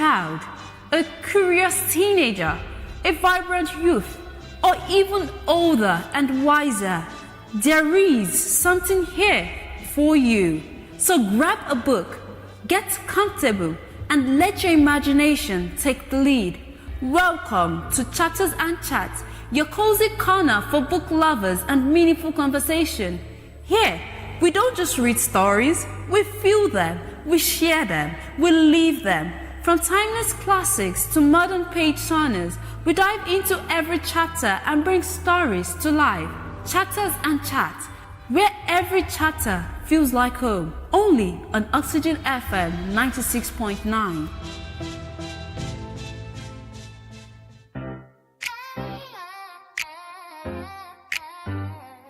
child, a curious teenager, a vibrant youth, or even older and wiser, there is something here for you. So grab a book, get comfortable, and let your imagination take the lead. Welcome to Chapters and Chats, your cozy corner for book lovers and meaningful conversation. Here, we don't just read stories, we feel them, we share them, we live them. From timeless classics to modern page turners, we dive into every chapter and bring stories to life. Chapters and Chats, where every chapter feels like home. Only on Oxygen FM 96.9.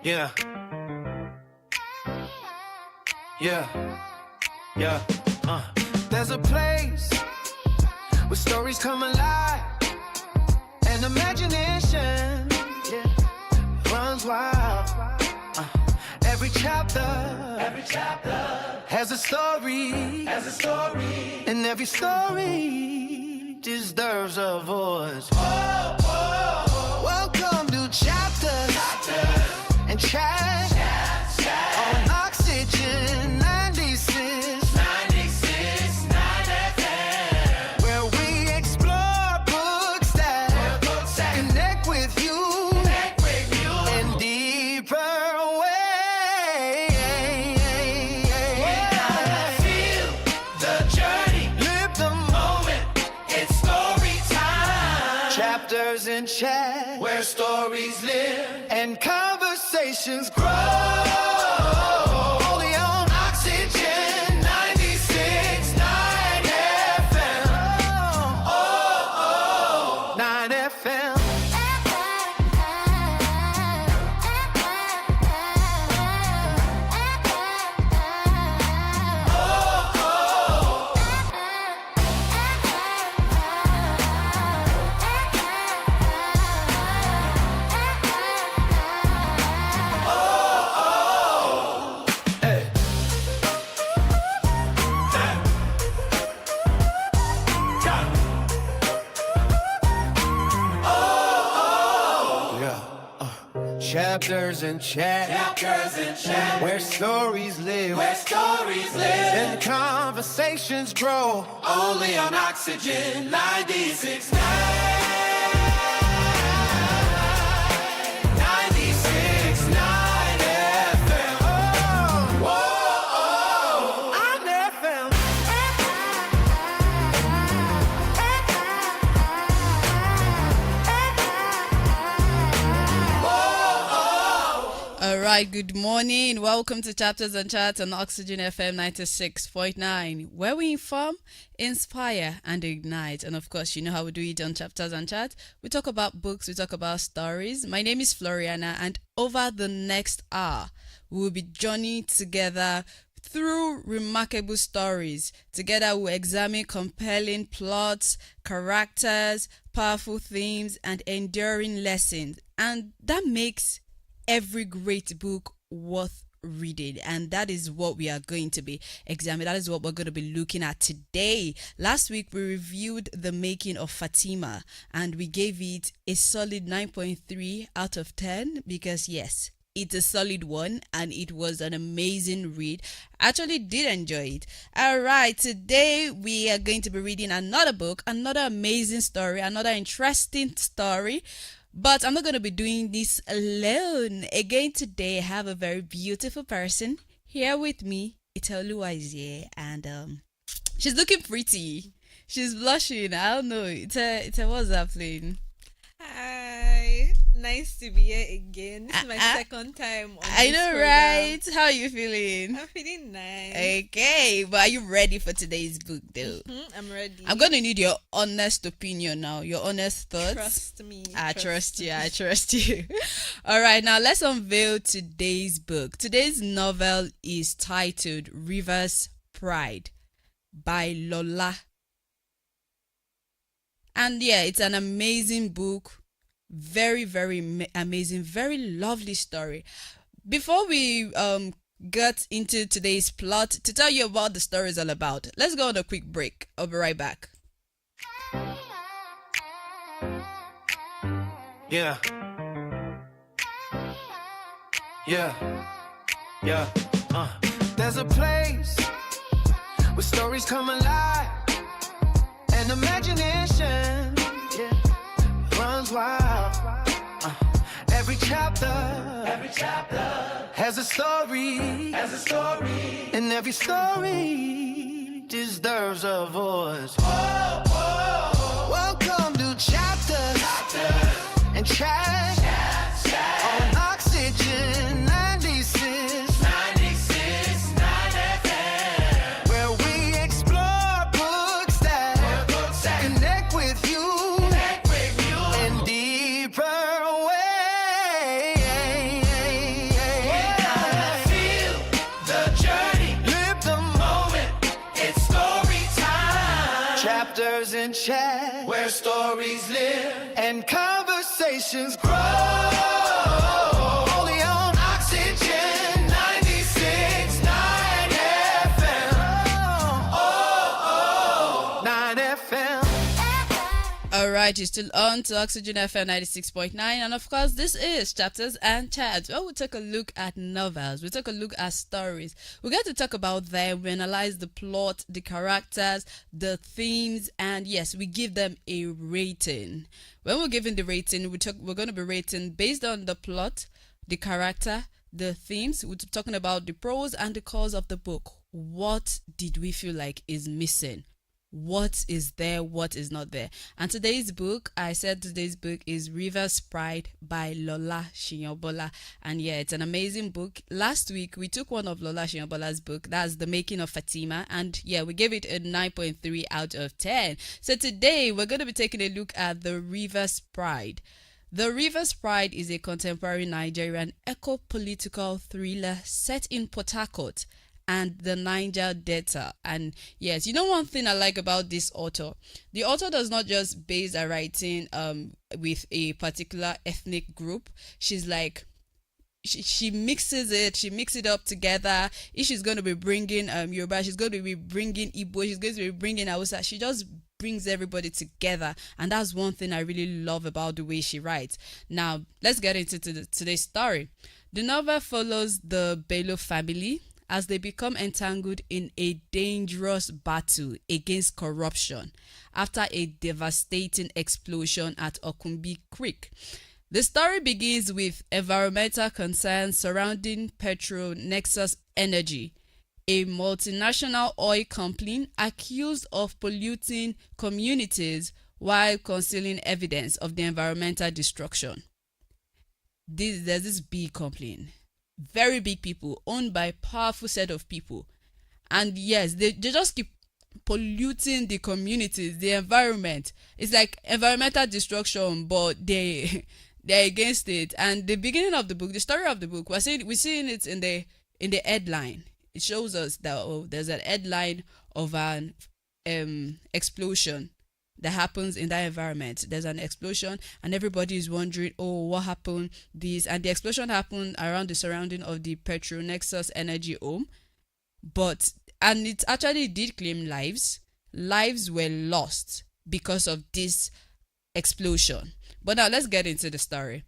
Yeah. There's a place where stories come alive and imagination runs wild. Every chapter has a story, and every story deserves a voice. Welcome to Chapters and Chats on Oxygen 96.9 FM, where we explore books that connect with you in deeper ways. We gotta feel the journey, Live the moment, it's story time, Chapters and Chats, where stories live. and conversations grow. Only on Oxygen 96.9 FM. 9 FM. Chapters and Chats, Chapters and Chats, where stories live where stories live. and conversations grow. Only on Oxygen 96.9. 96.9 FM. Whoa. 9 FM. All right, good morning. Welcome to Chapters and Chats on Oxygen FM 96.9, where we inform, inspire, and ignite. And of course, you know how we do it on Chapters and Chats. We talk about books, we talk about stories. My name is FLORIANA, and over the next hour, we will be journeying together through remarkable stories. Together, we'll examine compelling plots, characters, powerful themes, and enduring lessons. And that makes every great book worth reading, and that is what we are going to be examining. That is what we're going to be looking at today. Last week we reviewed The Making of Fatima, and we gave it a solid 9.3 out of 10 because yes, it's a solid one and it was an amazing read. I actually did enjoy it. All right, today we are going to be reading another book, another amazing story, another interesting story. But I'm not going to be doing this alone. Again, today I have a very beautiful person here with me. Itaoluwa is here, and she's looking pretty. She's blushing. I don't know. It's a what's happening? Hi, nice to be here again. This is my second time on I this know, program. right? How are you feeling? I'm feeling nice. Okay, but are you ready for today's book, though? I'm ready. I'm going to need your honest opinion now, your honest thoughts. Trust me. I trust you. I trust you. All right, now let's unveil today's book. Today's novel is titled River's Pride by Lola. And yeah, it's an amazing book. Very, very amazing. Very lovely story. Before we get into today's plot, to tell you about the story is all about, let's go on a quick break. I'll be right back. Yeah. Yeah. Yeah. There's a place where stories come alive and imagination, yeah, runs wild. Every chapter has a story, and every story deserves a voice. Welcome to Chapters and Chat on Oxygen 96.9 FM, where we explore books that connect with you in deeper ways. Feel the journey, Live the moment. it's story time. Chapters and Chat, Where stories live, and conversations grow. Only on Oxygen 96.9 FM. 9 FM. Alright, you're still on to Oxygen FM 96.9, and of course, this is Chapters and Chats, where we take a look at novels, we take a look at stories, we get to talk about them, we analyze the plot, the characters, the themes, and yes, we give them a rating. When we're giving the rating, we're going to be rating based on the plot, the character, the themes. We're talking about the pros and the cons of the book. What did we feel like is missing? What is there, what is not there? And today's book, I said today's book is River's Pride by Lola Shinyonbola. And yeah, it's an amazing book. Last week, we took one of Lola Shinyonbola's book, that's The Making of Fatima. And yeah, we gave it a 9.3 out of 10. So today, we're going to be taking a look at The River's Pride. The River's Pride is a contemporary Nigerian eco-political thriller set in Port Harcourt and the Niger Delta. And yes, you know one thing I like about this author, the author does not just base her writing with a particular ethnic group. She's like, she mixes it up together. If she's going to be bringing Yoruba, she's going to be bringing Igbo, she's going to be bringing Hausa. She just brings everybody together, and that's one thing I really love about the way she writes. Now let's get into today's story. The novel follows the Bello family as they become entangled in a dangerous battle against corruption after a devastating explosion at Okumbi Creek. The story begins with environmental concerns surrounding Petronexus Energy, a multinational oil company accused of polluting communities while concealing evidence of the environmental destruction. There's this big company, very big people, owned by a powerful set of people, and yes, they just keep polluting the communities, the environment. It's like environmental destruction, but they're against it. And the beginning of the book, the story of the book, we're seeing it in the headline. It shows us that there's an headline of an explosion that happens in that environment. There's an explosion and everybody is wondering, what happened? And the explosion happened around the surrounding of the Petronexus Energy home. And it actually did claim lives. Lives were lost because of this explosion. But now let's get into the story.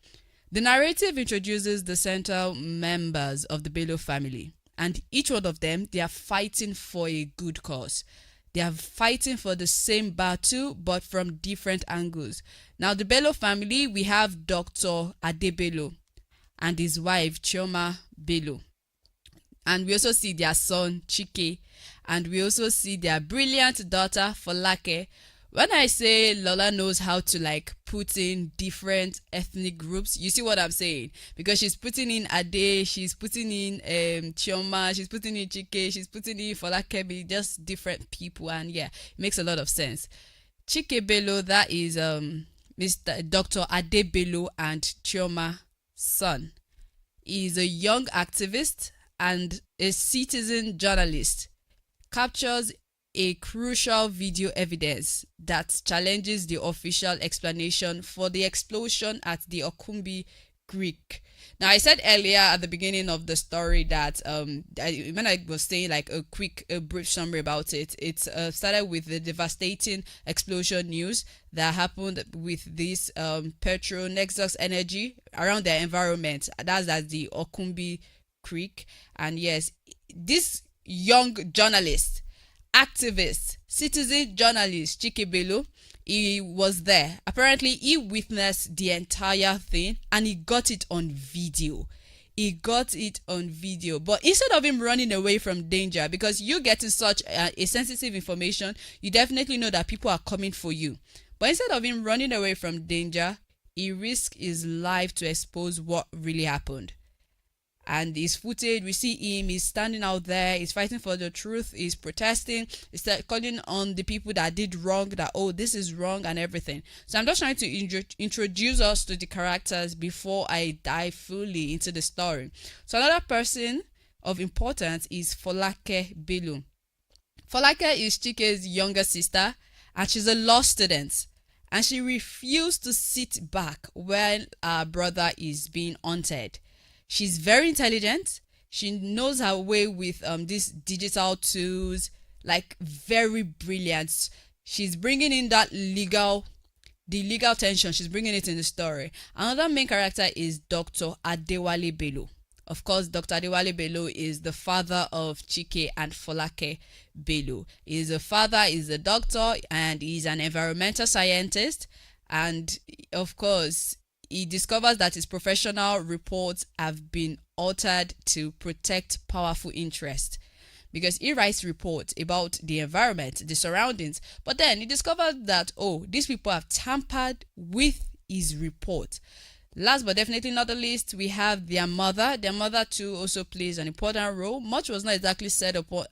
The narrative introduces the central members of the Bello family, and each one of them, they are fighting for a good cause. They are fighting for the same battle, but from different angles. Now, the Bello family, we have Dr. Adebello and his wife, Chioma Bello. And we also see their son, Chike. And we also see their brilliant daughter, Folake. When I say Lola knows how to put in different ethnic groups, you see what I'm saying? Because she's putting in Ade, she's putting in Chioma, she's putting in Chike, she's putting in Folakebe, just different people, and yeah, it makes a lot of sense. Chike Bello, that is Mr. Dr. Ade Bello and Chioma's son. He's a young activist and a citizen journalist. Captures a crucial video evidence that challenges the official explanation for the explosion at the Okumbi Creek. Now, I said earlier at the beginning of the story that when I was saying like a brief summary about it, it started with the devastating explosion news that happened with this Petro Nexus Energy around their environment. That's at the Okumbi Creek. And yes, this young journalist, activist, citizen journalist, Chike Bello, he was there. Apparently, he witnessed the entire thing and he got it on video. But instead of him running away from danger, because you getting such a sensitive information, you definitely know that people are coming for you. But instead of him running away from danger, he risked his life to expose what really happened. And his footage, we see him, he's standing out there, he's fighting for the truth, he's protesting, he's calling on the people that did wrong, that, oh, this is wrong and everything. So I'm just trying to introduce us to the characters before I dive fully into the story. So another person of importance is Folake Bello. Folake is Chike's younger sister, and she's a law student. And she refused to sit back when her brother is being hunted. She's very intelligent. She knows her way with these digital tools, like very brilliant. She's bringing in the legal tension. She's bringing it in the story. Another main character is Dr. Adewale Bello. Of course, Dr. Adewale Bello is the father of Chike and Folake Bello. He's a father, he's a doctor, and he's an environmental scientist. And of course, he discovers that his professional reports have been altered to protect powerful interests, because he writes reports about the environment, the surroundings, but then he discovered that, oh, these people have tampered with his report. Last but definitely not the least, we have their mother. Their mother too also plays an important role. Much was not exactly said about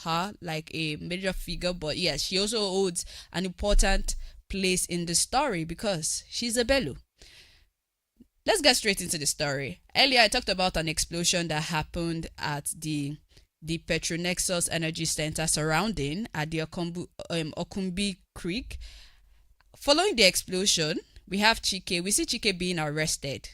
her like a major figure, but yes, she also holds an important place in the story because she's a Bello. Let's get straight into the story. Earlier, I talked about an explosion that happened at the Petronexus Energy Center surrounding at the Okumbi Creek. Following the explosion, we see Chike being arrested,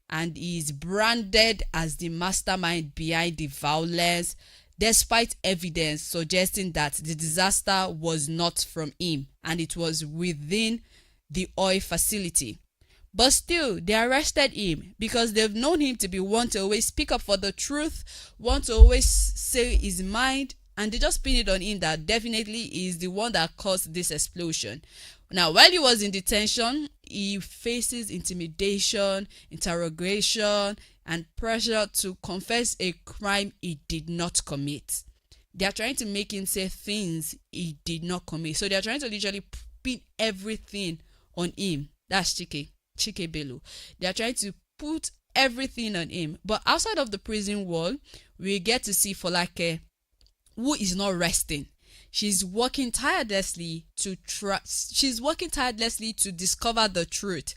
and he's branded as the mastermind behind the violence, despite evidence suggesting that the disaster was not from him and it was within the oil facility. But still, they arrested him because they've known him to be one to always speak up for the truth, one to always say his mind, and they just pin it on him that definitely is the one that caused this explosion. Now, while he was in detention, he faces intimidation, interrogation, and pressure to confess a crime he did not commit. They are trying to make him say things he did not commit. So they are trying to literally pin everything on him. That's Chike Bello. They are trying to put everything on him. But outside of the prison wall, we get to see Folake, who is not resting. She's working tirelessly to discover the truth.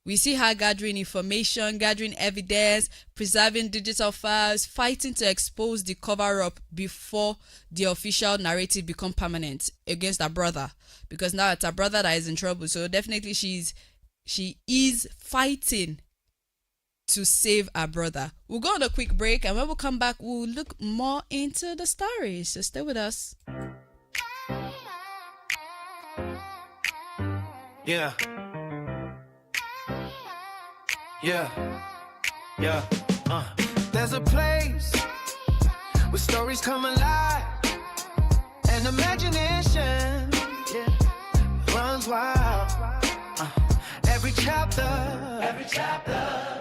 We see her gathering information, gathering evidence, preserving digital files, fighting to expose the cover-up before the official narrative become permanent against her brother. Because now it's her brother that is in trouble. So definitely she is fighting to save her brother. We'll go on a quick break, and when we come back, we'll look more into the story. So stay with us. Yeah. There's a place where stories come alive and imagination runs wild. Every chapter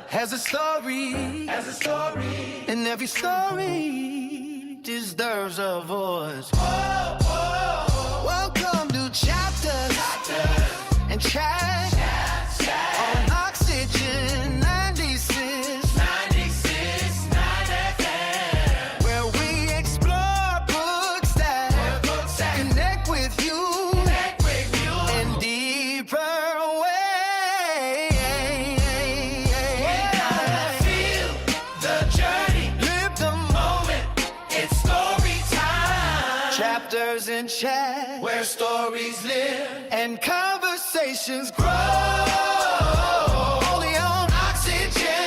has a story, and every story deserves a voice. Welcome to Chapters and Chat on Oxygen 96.9 FM, where we explore books that connect with you in deeper ways. Feel the journey, Live the moment. it's story time, Chapters and Chat, where stories live. and conversations grow. Only on Oxygen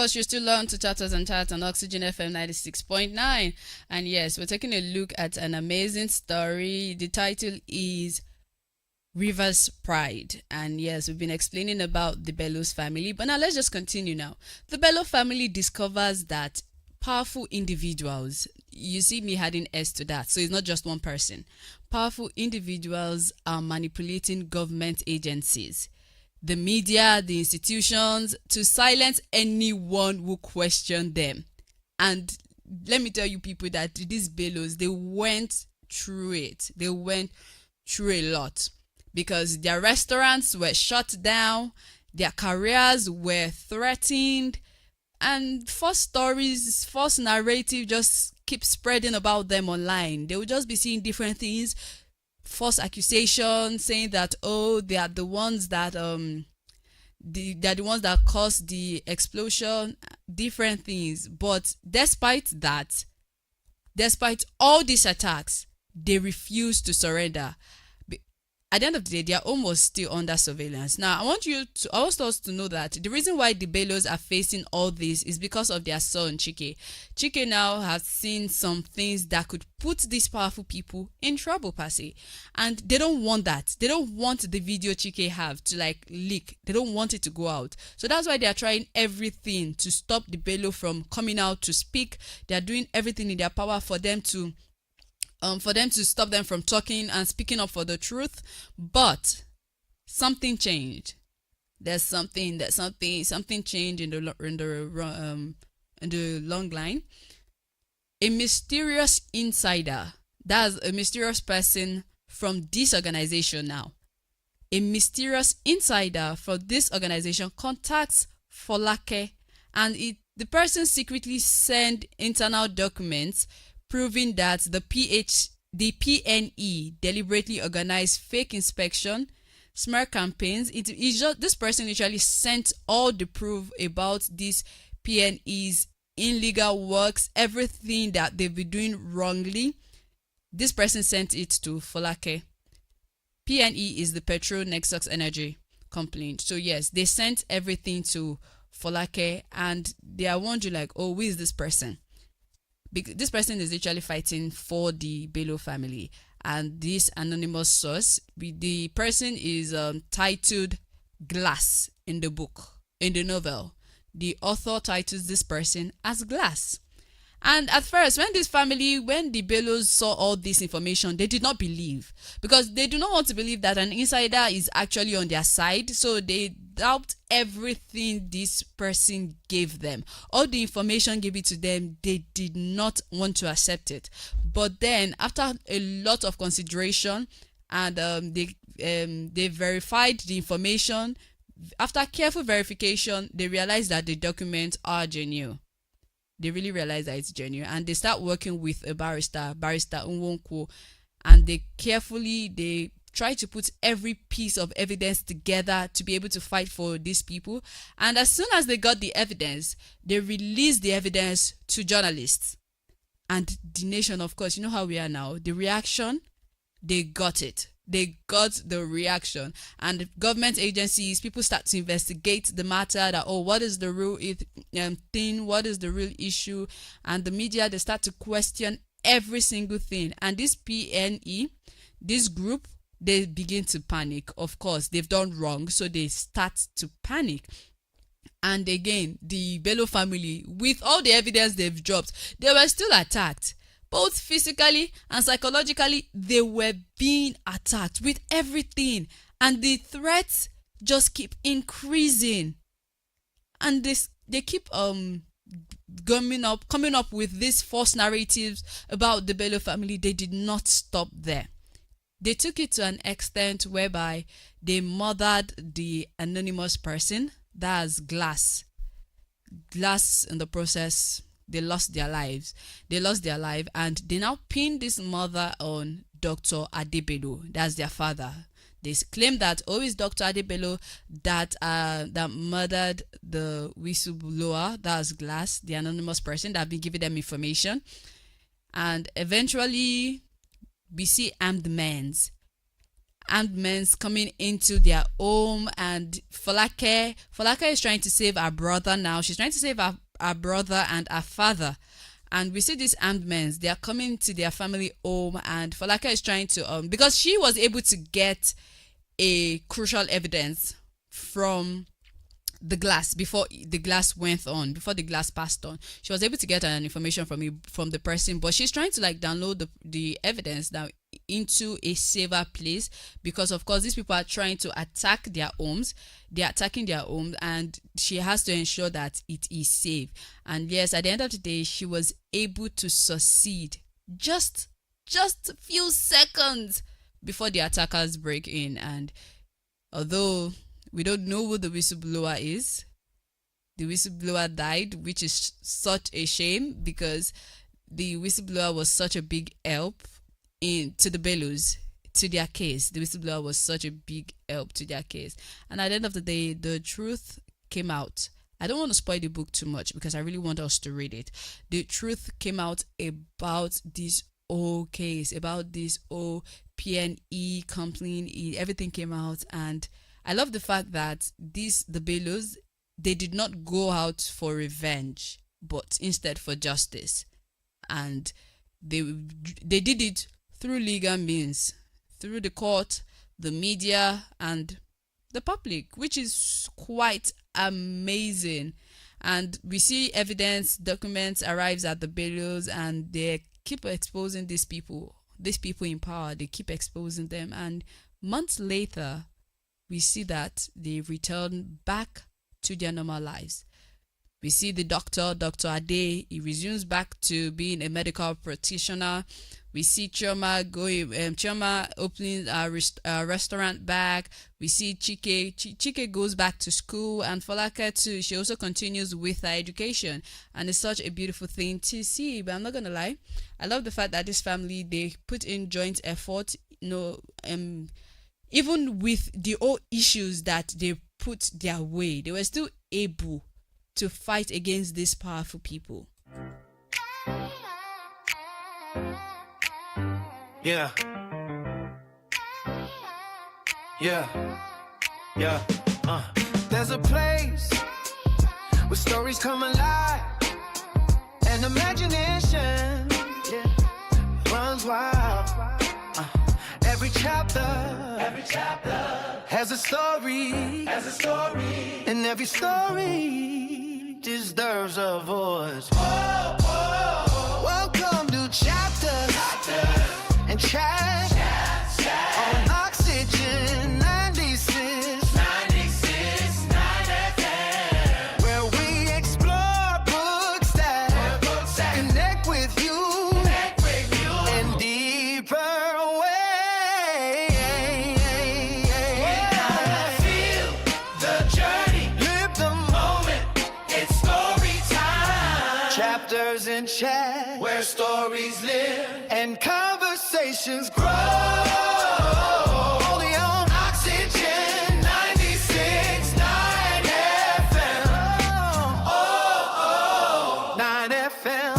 course, you're still on to Chatters and Chats on Oxygen FM 96.9. And yes, we're taking a look at an amazing story. The title is River's Pride. And yes, we've been explaining about the Bellows family. But now let's just continue now. The Bellows family discovers that powerful individuals, you see me adding S to that, so it's not just one person. Powerful individuals are manipulating government agencies, the media, the institutions, to silence anyone who question them. And let me tell you people that these Bellows, they went through it. They went through a lot because their restaurants were shut down, their careers were threatened, and false stories, false narrative just keep spreading about them online. They will just be seeing different things, false accusations, saying that they are the ones that they're the ones that caused the explosion, different things. But despite all these attacks, they refuse to surrender. At the end of the day, they are almost still under surveillance. Now, I want us to know that the reason why the Bellows are facing all this is because of their son, Chike. Chike now has seen some things that could put these powerful people in trouble, per se. And they don't want that. They don't want the video Chike have to leak. They don't want it to go out. So that's why they are trying everything to stop the Bellow from coming out to speak. They are doing everything in their power for them to stop them from talking and speaking up for the truth. But something changed. There's something changed in the long line. A mysterious insider, that's a mysterious person from this organization now. A mysterious insider from this organization contacts Folake, and the person secretly sent internal documents proving that the PNE deliberately organized fake inspection, smear campaigns. This person literally sent all the proof about this PNE's illegal works, everything that they've been doing wrongly. This person sent it to Folake. PNE is the Petrol Nexus Energy Company. So yes, they sent everything to Folake, and they are wondering who is this person? This person is literally fighting for the Bellow family, and this anonymous source, the person is titled Glass in the novel. The author titles this person as Glass. And at first, when the Bellows saw all this information, they did not believe, because they do not want to believe that an insider is actually on their side. So they doubt everything this person gave them. All the information given to them, they did not want to accept it. But then, after a lot of consideration, and they verified the information. After careful verification, they realized that the documents are genuine. They really realize that it's genuine, and they start working with a barrister Nwonko, and they try to put every piece of evidence together to be able to fight for these people. And as soon as they got the evidence, they released the evidence to journalists. And the nation, of course, you know how we are now. The reaction, they got it. They got the reaction, and government agencies, people start to investigate the matter, that what is the real thing, what is the real issue, and the media, they start to question every single thing. And this PNE, this group, they begin to panic. Of course, they've done wrong, so they start to panic. And again, the Bellow family, with all the evidence they've dropped, they were still attacked. Both physically and psychologically, they were being attacked with everything. And the threats just keep increasing. And they keep coming up with these false narratives about the Bellow family. They did not stop there. They took it to an extent whereby they murdered the anonymous person, that's Glass. Glass, in the process, they lost their life, and they now pin this murder on Dr. Adebelo. That's their father. They claim that it's Dr. Adebelo that murdered the whistleblower, that's Glass, the anonymous person that have been giving them information. And eventually, we see armed men. armed men coming into their home, and Folake is trying to save her brother now. She's trying to save her brother and her father. And we see these armed men, they are coming to their family home, and Folake is trying to, because she was able to get a crucial evidence from the glass before the glass passed on. She was able to get an information from the person, but she's trying to like download the evidence now into a safer place, because of course these people are trying to attack their homes. They're attacking their homes, and she has to ensure that it is safe. And yes, at the end of the day, she was able to succeed just a few seconds before the attackers break in. And although we don't know who the whistleblower is, the whistleblower died, which is such a shame, because the whistleblower was such a big help to the Belus, to their case. The whistleblower was such a big help to their case. And at the end of the day, the truth came out. I don't want to spoil the book too much because I really want us to read it. The truth came out about this whole case, about this whole PNE complaint. Everything came out, and I love the fact that the Belus, they did not go out for revenge, but instead for justice. And they did it through legal means, through the court, the media, and the public, which is quite amazing. And we see evidence, documents arrives at the Belus, and they keep exposing these people in power. They keep exposing them, and months later, we see that they return back to their normal lives. We see the Dr. Ade, he resumes back to being a medical practitioner. We see Chioma opening a restaurant back. We see Chike goes back to school, and Folake too, she also continues with her education. And it's such a beautiful thing to see. But I'm not gonna lie, I love the fact that this family, they put in joint effort, even with the old issues that they put their way, they were still able to fight against these powerful people. Yeah. There's a place where stories come alive and imagination runs wild. Every chapter has a story, and every story deserves a voice. Welcome to Chapters and Chat on Oxygen 96.9 FM, where we explore books that connect with you in deeper ways. Feel the journey, Live the moment. it's story time, Chapters and Chat, where stories live. and conversations grow. Only on Oxygen 96.9 FM. 9 FM.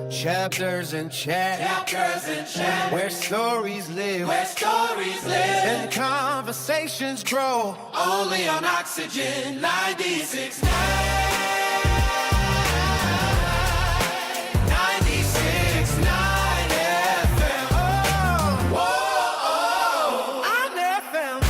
Chapters and Chat, where stories live, and conversations grow. Only on Oxygen 96.9. 96.9 FM. Whoa, I'm FM.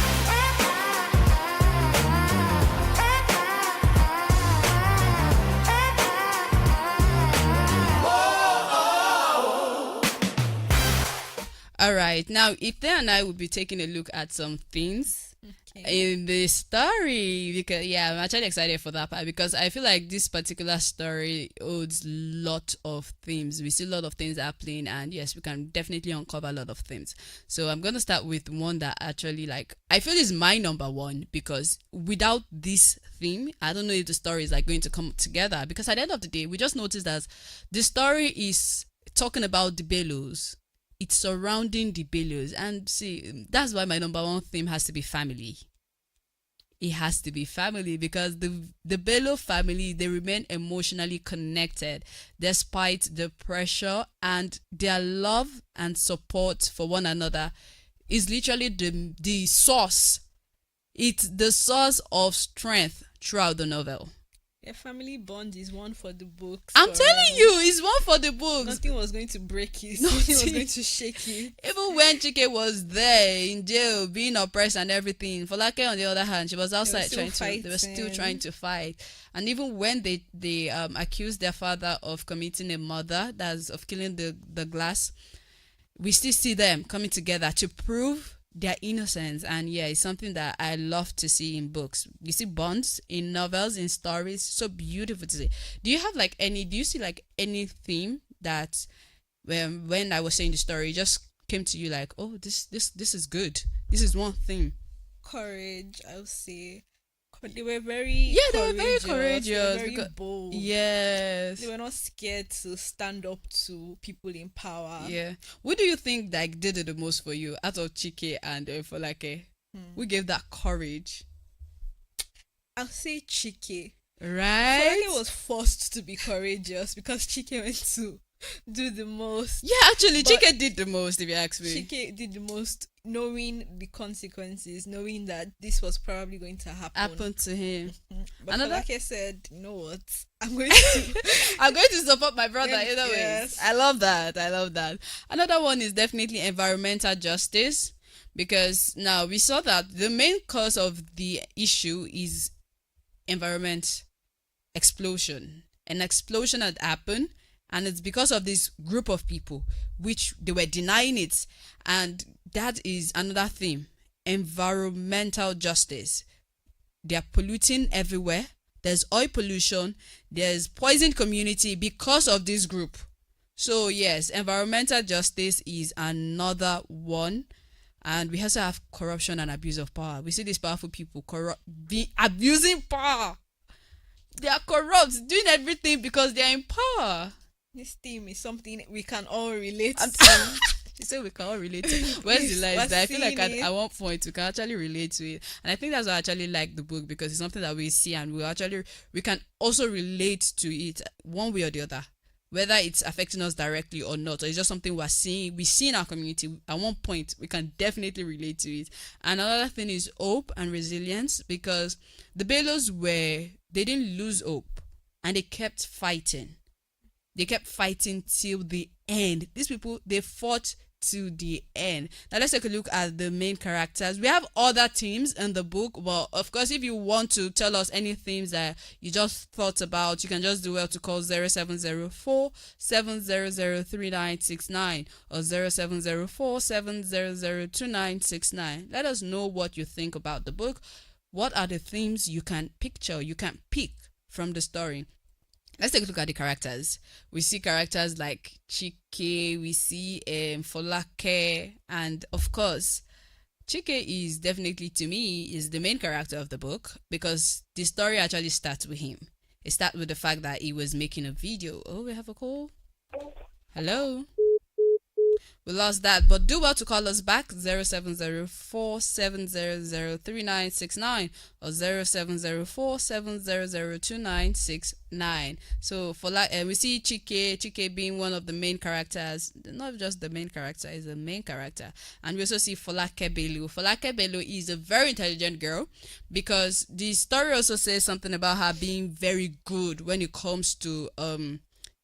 All right, now Ife and I will be taking a look at some things in the story, because I'm actually excited for that part, because I feel like this particular story holds lot of themes. We see a lot of things happening, and yes, we can definitely uncover a lot of themes. So I'm gonna start with one that actually, like, I feel is my number one, because without this theme, I don't know if the story is like going to come together, because at the end of the day, we just noticed that the story is talking about the Bellows. It's surrounding the Bellows, and see, that's why my number one theme has to be family. It has to be family, because the Bello family, they remain emotionally connected despite the pressure, and their love and support for one another is literally the source. It's the source of strength throughout the novel. A family bond is one for the books. I'm telling you, it's one for the books. Nothing was going to break you. Nothing was going to shake you. Even when Chike was there in jail, being oppressed and everything, Folake, on the other hand, she was outside they were still trying to fight. And even when they accused their father of committing a murder, that's of killing the glass, we still see them coming together to prove their innocence. And it's something that I love to see in books. You see bonds in novels, in stories, so beautiful to see. Do you see like any theme that when I was saying the story just came to you like, oh, this is good, this is one theme? Courage, I'll say. They were very courageous. They were very bold. Yes. They were not scared to stand up to people in power. Yeah. What do you think like did it the most for you out of Chike and Folake? Who gave that courage? I'll say Chike. Right? Folake was forced to be courageous because Chike went to do the most. Yeah, actually, Chike did the most, if you ask me. Chike did the most, knowing the consequences, knowing that this was probably going to happen to him. But Folake said, you know what? I'm going to support my brother either way. I love that. Another one is definitely environmental justice, because now we saw that the main cause of the issue is environment explosion. An explosion had happened, and it's because of this group of people which they were denying it. And that is another theme, environmental justice. They are polluting everywhere. There's oil pollution. There's poisoned community because of this group. So yes, environmental justice is another one. And we also have corruption and abuse of power. We see these powerful people abusing power. They are corrupt, doing everything because they are in power. This theme is something we can all relate to. She said we can all relate to it. Where's the line? I feel like at one point we can actually relate to it. And I think that's why I actually like the book, because it's something that we see, and we can also relate to it one way or the other. Whether it's affecting us directly or not, or it's just something we see in our community. At one point, we can definitely relate to it. And another thing is hope and resilience, because the Bellows they didn't lose hope, and they kept fighting. They kept fighting till the end. These people, they fought to the end. Now let's take a look at the main characters. We have other themes in the book, but of course, if you want to tell us any themes that you just thought about, you can just do well to call 0704 700 3969 or 0704 700 2969. Let us know what you think about the book. What are the themes you can picture, you can pick from the story? Let's take a look at the characters. We see characters like Chike, we see Folake, and of course, Chike is definitely, to me, is the main character of the book, because the story actually starts with him. It starts with the fact that he was making a video. Oh, we have a call. Hello. We lost that, but do well to call us back 0704 700 3969 or 0704 700 2969. So for we see Chike being one of the main characters, not just the main character, is the main character. And we also see Folake Bello. Folake Bello is a very intelligent girl, because the story also says something about her being very good when it comes to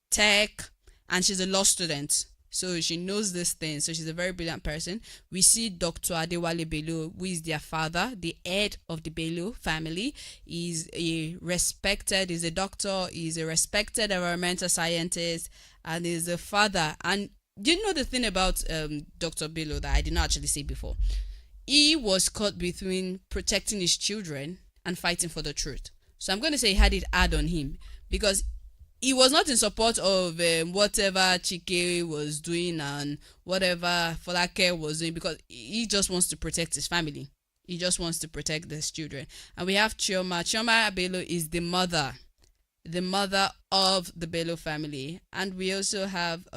tech, and she's a law student. So she knows this thing. So she's a very brilliant person. We see Dr. Adewale Bello, who is their father, the head of the Bello family. He's a doctor, he's a respected environmental scientist, and is a father. And do you know the thing about Dr. Bello that I did not actually say before? he was caught between protecting his children and fighting for the truth. So I'm going to say he had it hard on him because he was not in support of whatever Chike was doing and whatever Folake was doing, because he just wants to protect his family. He just wants to protect his children. And we have Chioma. Chioma Bello is the mother of the Bello family. And we also have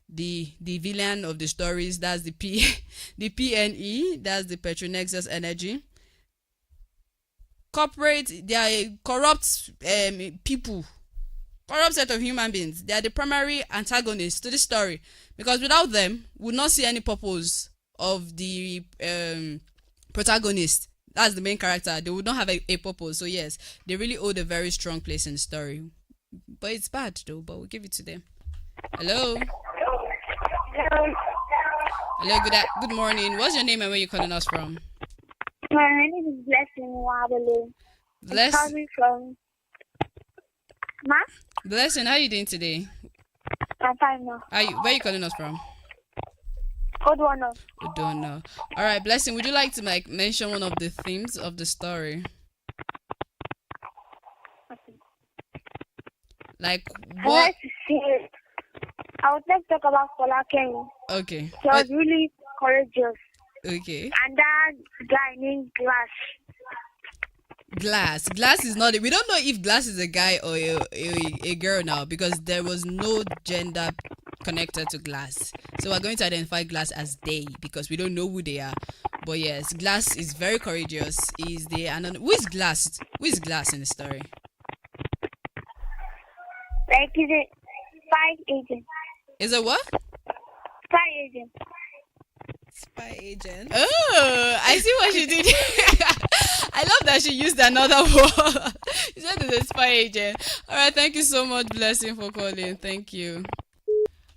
the villain of the stories, that's the PNE, that's the Petronexus Energy. Corporate, they are corrupt people, corrupt set of human beings. They are the primary antagonists to the story, because without them, we would not see any purpose of the protagonist. That's the main character. They would not have a purpose. So yes, they really hold a very strong place in the story. But it's bad though, but we'll give it to them. Hello. Hello, good morning. What's your name and where you calling us from? My name is Blessing Wabele. I'm coming from... Ma? Blessing, how are you doing today? I'm fine now. Where are you calling us from? Odono. Odono. All right, Blessing, would you like to mention one of the themes of the story? Like what? I would like to talk about Folake. Okay. She was really courageous. Okay. And that guy named Glass. Glass is not. We don't know if Glass is a guy or a girl now, because there was no gender connected to Glass. So we're going to identify Glass as they, because we don't know who they are. But yes, Glass is very courageous. Is the and who is Glass? Who is Glass in the story? Like he's a spy agent. Is it what? Spy agent. Spy agent. Oh, I see what she did. I love that she used another word. She said it's a spy agent. All right, thank you so much, Blessing, for calling. Thank you.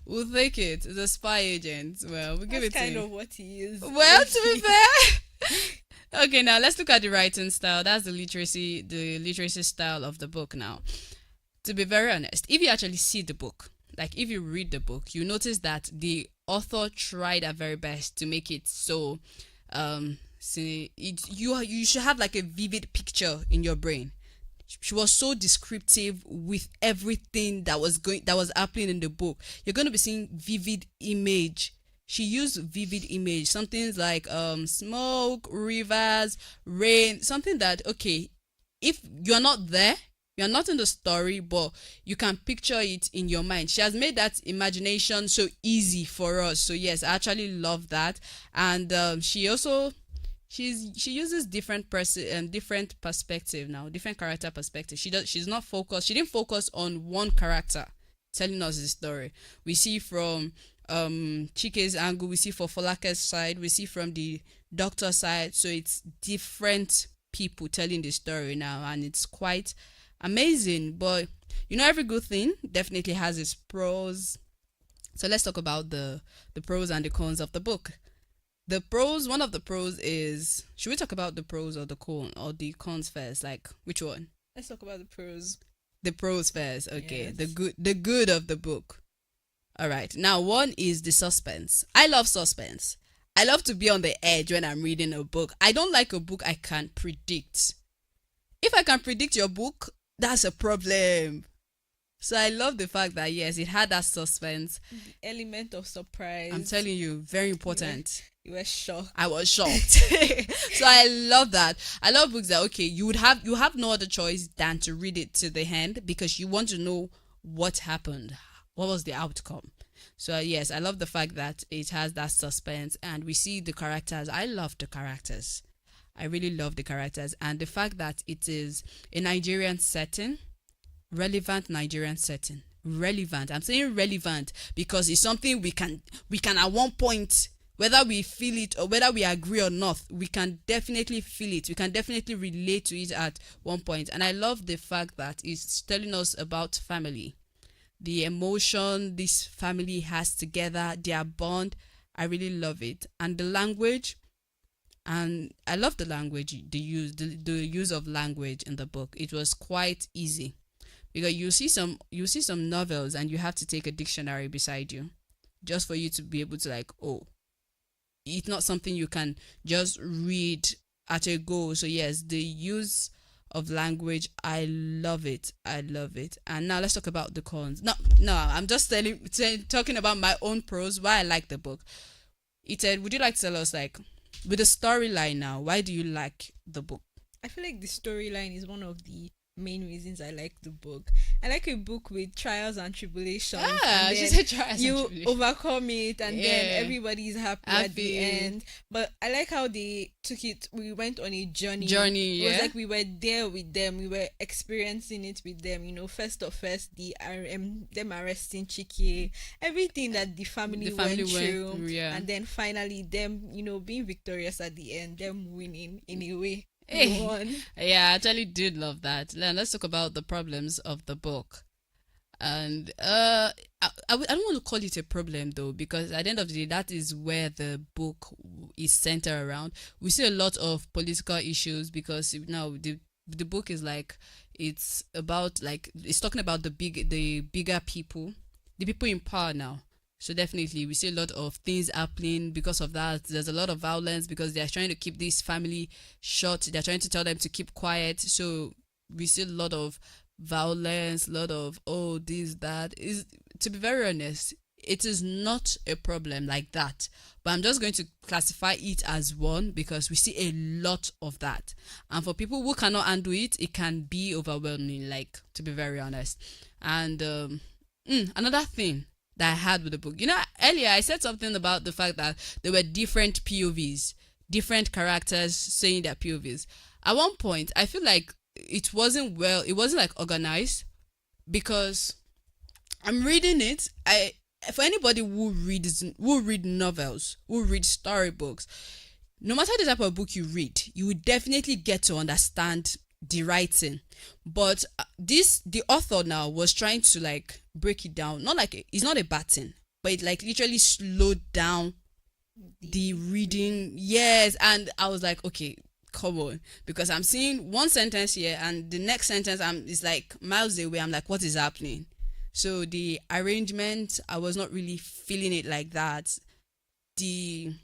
We'll take it. It's a spy agent. Well, we'll give it to kind you. of what he is. Well, to be fair. Okay, now let's look at the writing style. That's the literacy style of the book now. To be very honest, if you actually see the book, like if you read the book, you notice that the author tried her very best to make it so you should have like a vivid picture in your brain. She was so descriptive with everything that was happening in the book. You're going to be seeing vivid image. She used vivid image, something like smoke, rivers, rain, something that, okay, if you're not there, you're not in the story, but you can picture it in your mind. She has made that imagination so easy for us. So yes, I actually love that. And she uses different perspective now, different character perspective. She didn't focus on one character telling us the story. We see from Chike's angle, we see from Folake's side, we see from the doctor's side. So it's different people telling the story now, and it's quite amazing. But every good thing definitely has its pros. So let's talk about the pros and the cons of the book. The pros, one of the pros is, should we talk about the pros or the cons first? Like, which one? Let's talk about the pros. The pros first. Okay. Yes. The good of the book. All right. Now, one is the suspense. I love suspense. I love to be on the edge when I'm reading a book. I don't like a book I can't predict. If I can predict your book, that's a problem. So I love the fact that, yes, it had that suspense. The element of surprise. I'm telling you, very important. You were shocked. I was shocked. So I love that. I love books that, okay, you have no other choice than to read it to the end, because you want to know what happened. What was the outcome? So yes, I love the fact that it has that suspense, and we see the characters. I love the characters. I really love the characters, and the fact that it is a Nigerian setting, relevant Nigerian setting. Relevant. I'm saying relevant because it's something we can at one point, whether we feel it or whether we agree or not, we can definitely feel it. We can definitely relate to it at one point. And I love the fact that it's telling us about family, the emotion this family has together, their bond. I really love it. And the language, and I love the language, the use of language in the book. It was quite easy, because you see some novels and you have to take a dictionary beside you just for you to be able to, like, oh, it's not something you can just read at a go. So yes, the use of language, I love it. And now let's talk about the cons. No, I'm just talking about my own pros, why I like the book. It said, would you like to tell us, like, with the storyline now, why do you like the book? I feel like the storyline is one of the main reasons I like the book. I like a book with trials and tribulations. Ah, and she then said trials you and tribulations. overcome it, and then everybody's happy at the end. But I like how they took it. We went on a journey. It was like we were there with them. We were experiencing it with them. You know, first, them arresting Chike, everything that the family went through, and then finally them, you know, being victorious at the end, them winning in a way. Yeah, I actually did love that. Let's talk about the problems of the book. And I don't want to call it a problem though, because at the end of the day, that is where the book is centered around. We see a lot of political issues because now the book is like, it's about, like, it's talking about the bigger people, the people in power now. So definitely we see a lot of things happening because of that. There's a lot of violence because they're trying to keep this family shut. They're trying to tell them to keep quiet. So we see a lot of violence, a lot of this, that. Is, to be very honest, it is not a problem like that. But I'm just going to classify it as one because we see a lot of that. And for people who cannot handle it, it can be overwhelming, like, to be very honest. And another thing that I had with the book. You know, earlier I said something about the fact that there were different POVs, different characters saying their POVs. At one point, I feel like it wasn't like organized, because I'm reading it. For anybody who read novels, who read storybooks, no matter the type of book you read, you will definitely get to understand the writing. But the author now was trying to, like, break it down. Not like it's not a bad thing, but it, like, literally slowed down the reading. Yes. And I was like, okay, come on, because I'm seeing one sentence here and the next sentence is like miles away. I'm like, what is happening? So the arrangement, I was not really feeling it like that. There's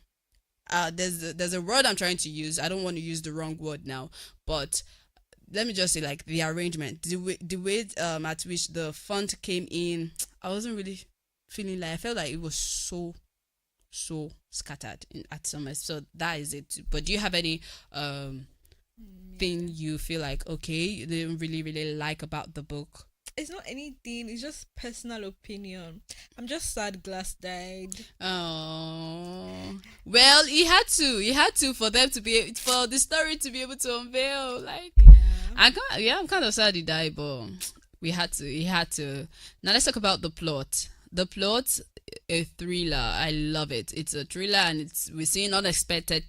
a word I'm trying to use. I don't want to use the wrong word now, but let me just say, like, the arrangement, the way at which the font came in, I wasn't really feeling like, I felt like it was so scattered at some. So that is it. But do you have any thing you feel like, okay, you didn't really like about the book? It's not anything, it's just personal opinion. I'm just sad Glass died. Oh, well, he had to for them to be, for the story to be able to unveil. Like, yeah. I'm kind of sad he died, but he had to. Now let's talk about the plot. The plot, a thriller. I love it. It's a thriller, and we're seeing unexpected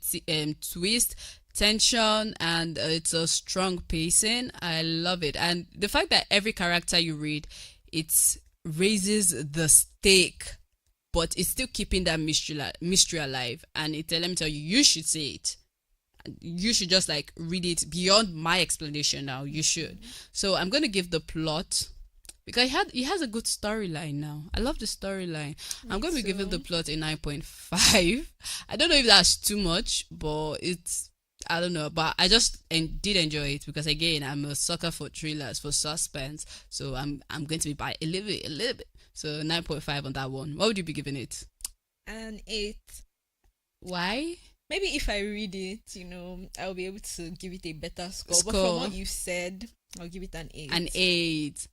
twist, tension, and it's a strong pacing. I love it. And the fact that every character you read, it raises the stake, but it's still keeping that mystery alive. And let me tell you, you should see it. You should just, like, read it beyond my explanation now. You should. So I'm going to give the plot, because it has a good storyline now. I love the storyline. I'm going to be giving the plot a 9.5. I don't know if that's too much, but I don't know, but I just did enjoy it because, again, I'm a sucker for thrillers, for suspense. So I'm going to be by a little bit. So 9.5 on that one. What would you be giving it? An 8. Why? Maybe if I read it, you know, I'll be able to give it a better score. But from what you said, I'll give it an 8. An 8.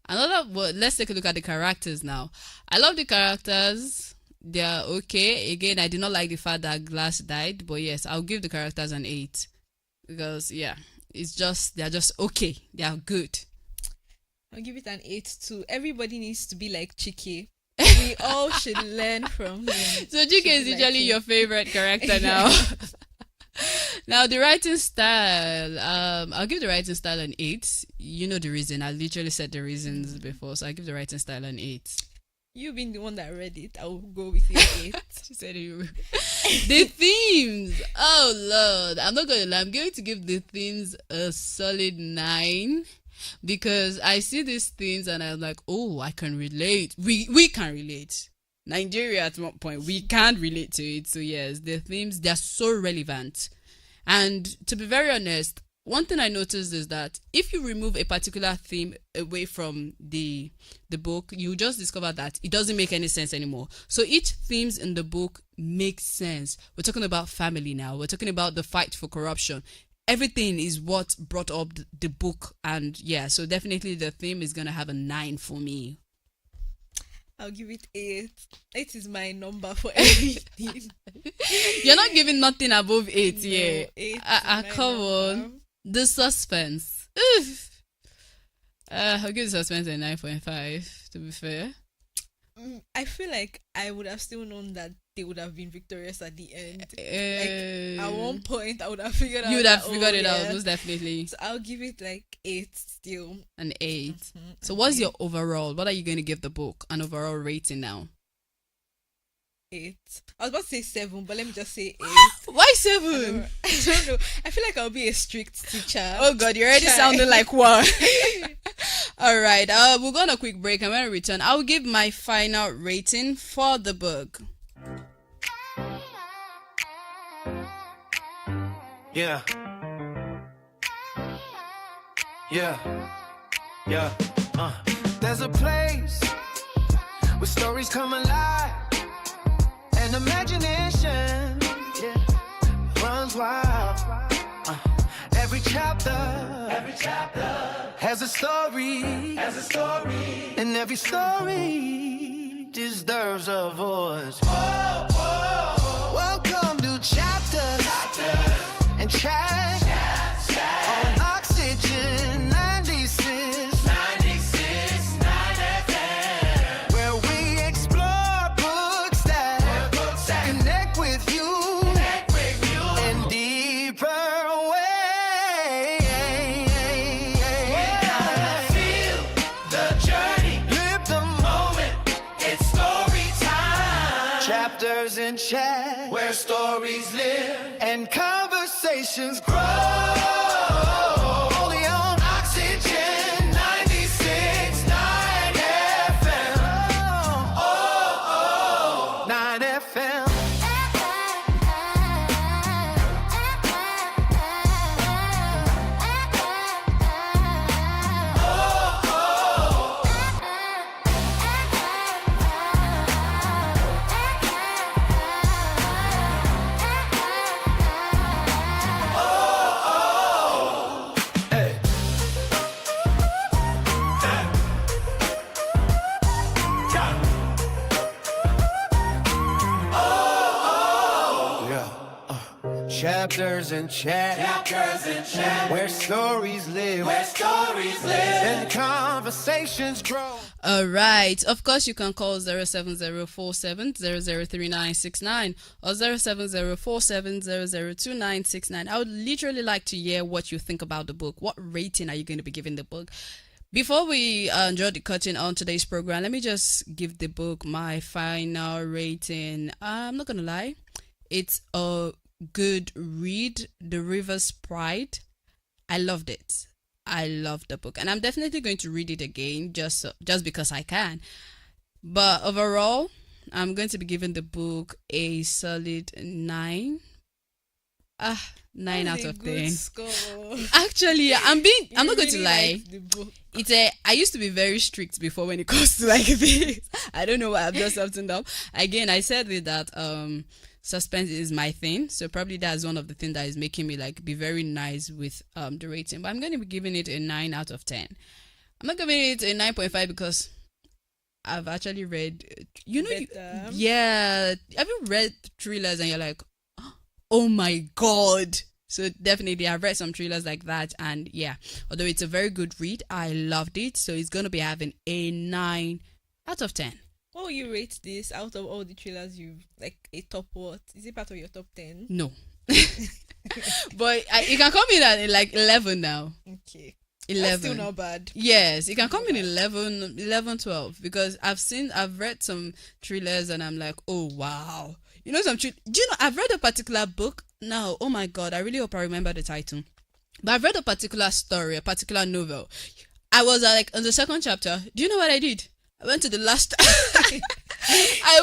Let's take a look at the characters now. I love the characters. They're okay. Again, I did not like the fact that Glass died, but yes, I'll give the characters an 8 because, yeah, they're just okay. They are good. I'll give it an 8 too. Everybody needs to be like Chike. We all should learn from him. So Chike is usually your favorite character now. Now the writing style, I'll give the writing style an 8. You know the reason. I literally said the reasons before, so I'll give the writing style an 8. You being the one that read it, I'll go with your 8. She said you. The themes. Oh Lord, I'm not gonna lie. I'm going to give the themes a solid 9 because I see these things and I'm like, oh, I can relate. We can relate. Nigeria at one point. We can't relate to it. So yes, the themes, they're so relevant. And to be very honest, one thing I noticed is that if you remove a particular theme away from the book, you just discover that it doesn't make any sense anymore. So each themes in the book makes sense. We're talking about family now. We're talking about the fight for corruption. Everything is what brought up the book. And yeah, so definitely the theme is going to have a 9 for me. I'll give it 8. 8 is my number for everything. You're not giving nothing above 8, No, yeah. 8 Come on. The suspense. I'll give the suspense a 9.5, to be fair. I feel like I would have still known that they would have been victorious at the end. Like, at one point, I would have figured out. You would have figured it yeah. out, most definitely. So I'll give it like 8 still. An 8. So what's your overall? What are you going to give the book? An overall rating now? 8. I was about to say 7, but let me just say 8. Why I 7? don't know. I feel like I'll be a strict teacher. Oh God, you're already sounding like one. All right, we'll go on a quick break, and when we return, I'll give my final rating for the book. Yeah. Yeah. Yeah. There's a place where stories come alive and imagination, yeah, runs wild. Every chapter has a story, and every story deserves a voice. Welcome to Chapters and Chat on Oxygen 96.9 FM, where we explore books that connect with you in deeper ways. Feel the journey, Live the moment. it's story time. Chapters and Chat, Where stories live, and conversations grow. Only on Oxygen 96.9 FM. 9 FM. Chapters and Chat, where stories live, and conversations grow. All right. Of course, you can call 07047003969 or 07047002969. I would literally like to hear what you think about the book. What rating are you going to be giving the book? Before we draw the curtain on today's program, let me just give the book my final rating. I'm not going to lie. It's a good read. The River's Pride. I loved it. I loved the book, and I'm definitely going to read it again just because I can. But overall, I'm going to be giving the book a solid 9. 9 out of 10. Score. Actually, I'm not going to lie. The book. I used to be very strict before when it comes to like this. I don't know why I've just something up. Again, I said with that suspense is my thing, so probably that's one of the things that is making me like be very nice with the rating. But I'm going to be giving it a 9 out of 10. I'm not giving it a 9.5 because I've actually read, yeah, have you read thrillers and you're like, oh my god? So definitely I've read some thrillers like that, and yeah, although it's a very good read, I loved it. So it's going to be having a 9 out of 10. What will you rate this out of all the trailers you've, like, a top what? Is it part of your top 10? No. But you can come in at like 11 now. Okay. 11. That's still not bad. Yes, you can come in 11, 12, because I've read some thrillers and I'm like, oh wow. You know do you know, I've read a particular book now. Oh my god, I really hope I remember the title. But I've read a particular story, a particular novel. I was like on the second chapter. Do you know what I did? I went to the last I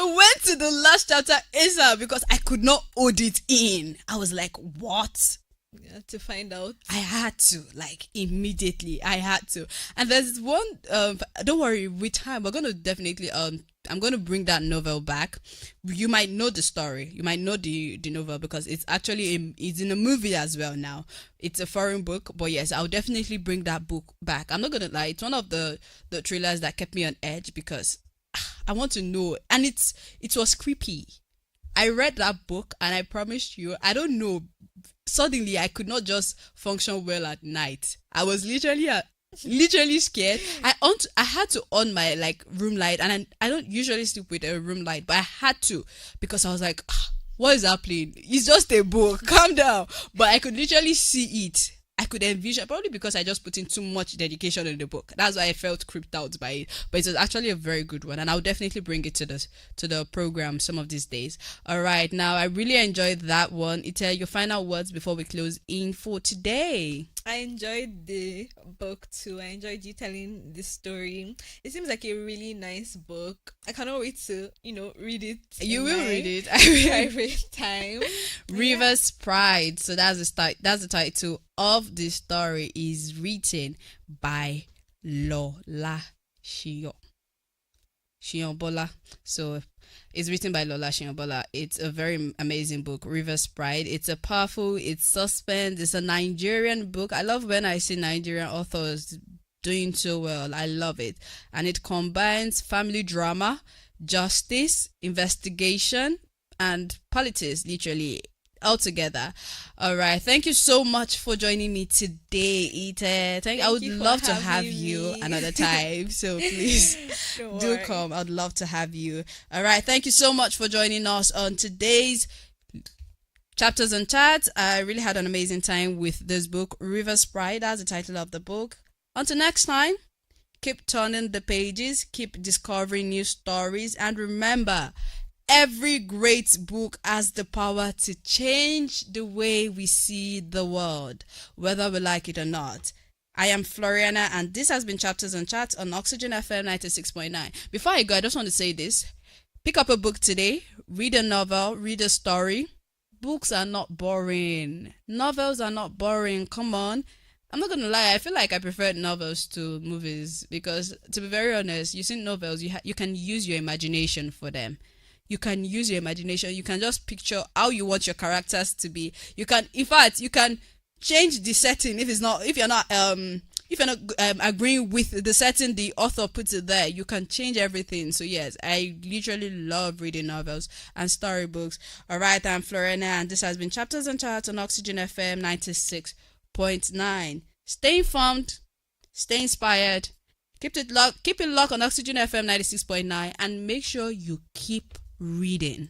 went to the last chapter ASAP because I could not hold it in. I was like, what? Yeah, to find out. I had to, like, immediately. I had to. And there's one, don't worry, with time, we're going to definitely, I'm going to bring that novel back. You might know the story. You might know the novel because it's actually, it's in a movie as well now. It's a foreign book, but yes, I'll definitely bring that book back. I'm not going to lie. It's one of the thrillers that kept me on edge because I want to know. And it was creepy. I read that book and I promised you, I don't know, suddenly I could not just function well at night. I was literally scared. I had to on my like room light, and I don't usually sleep with a room light, but I had to because I was like, what is happening? It's just a book. Calm down. But I could literally see it. I could envision, probably because I just put in too much dedication in the book. That's why I felt creeped out by it. But it was actually a very good one, and I'll definitely bring it to the program some of these days. All right, now I really enjoyed that one. Ita, your final words before we close in for today. I enjoyed the book too. I enjoyed you telling the story. It seems like a really nice book. I cannot wait to, read it. You will read it. Private time. River's Pride. So that's the title of the story. Is written by Lola Shionbola. So it's written by Lola Shionbola. It's a very amazing book, River's Pride. It's it's suspense. It's a Nigerian book. I love when I see Nigerian authors doing so well. I love it. And it combines family drama, justice, investigation, and politics, literally all together. All right, thank you so much for joining me today, Ita. I would love to have you another time, so please do come. I'd love to have you. All right, thank you so much for joining us on today's Chapters and Chats. I really had an amazing time with this book, River's Pride. That's the title of the book. Until next time, keep turning the pages, keep discovering new stories, and remember, every great book has the power to change the way we see the world, whether we like it or not. I am FLORIANA, and this has been Chapters and Chats on Oxygen FM 96.9. Before I go, I just want to say this. Pick up a book today, read a novel, read a story. Books are not boring. Novels are not boring. Come on. I'm not gonna lie, I feel like I prefer novels to movies because, to be very honest, you see novels, you can use your imagination for them. You can use your imagination. You can just picture how you want your characters to be. You can, in fact, you can change the setting if you're not agreeing with the setting the author puts it there. You can change everything. So yes, I literally love reading novels and storybooks. All right, I'm Floriana, and this has been Chapters and Charts on Oxygen FM 96.9. Stay informed, stay inspired. Keep it locked on Oxygen FM 96.9, and make sure you keep reading.